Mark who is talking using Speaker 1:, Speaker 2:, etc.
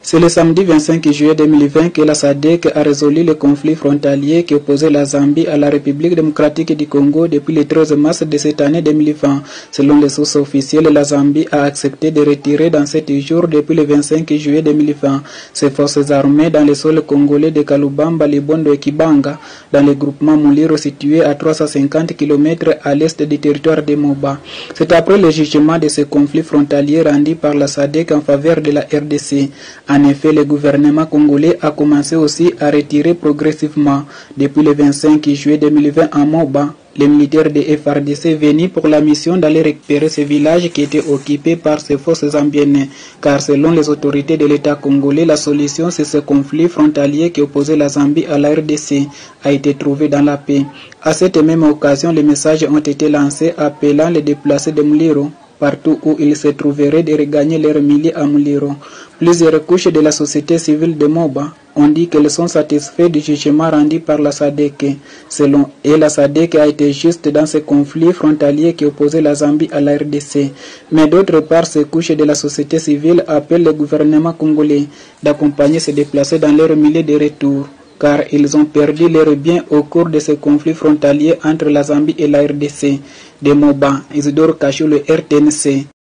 Speaker 1: C'est le samedi 25 juillet 2020 que la SADC a résolu le conflit frontalier qui opposait la Zambie à la République démocratique du Congo depuis le 13 mars de cette année 2020. Selon les sources officielles, la Zambie a accepté de retirer dans 7 jours depuis le 25 juillet 2020 ses forces armées dans les sols congolais de Kalubamba, Libondo et Kibanga, dans le groupement Muliro situé à 350 km à l'est du territoire de Moba. C'est après le jugement de ce conflit frontalier rendu par la SADC en faveur de la RDC. En effet, le gouvernement congolais a commencé aussi à retirer progressivement. Depuis le 25 juillet 2020 à Moba, les militaires de FARDC venus pour la mission d'aller récupérer ce village qui était occupé par ces forces zambiennes. Car selon les autorités de l'État congolais, la solution c'est ce conflit frontalier qui opposait la Zambie à la RDC a été trouvée dans la paix. À cette même occasion, les messages ont été lancés appelant les déplacés de Muliro partout où ils se trouveraient de regagner leur milliers à Muliro. Plusieurs couches de la société civile de Moba ont dit qu'elles sont satisfaites du jugement rendu par la SADC. La SADC a été juste dans ce conflit frontalier qui opposait la Zambie à la RDC. Mais d'autre part, ces couches de la société civile appellent le gouvernement congolais d'accompagner ces déplacés dans leur milliers de retour, car ils ont perdu leurs biens au cours de ce conflit frontalier entre la Zambie et la RDC. De Moba, Isidore Kachou, le RTNC.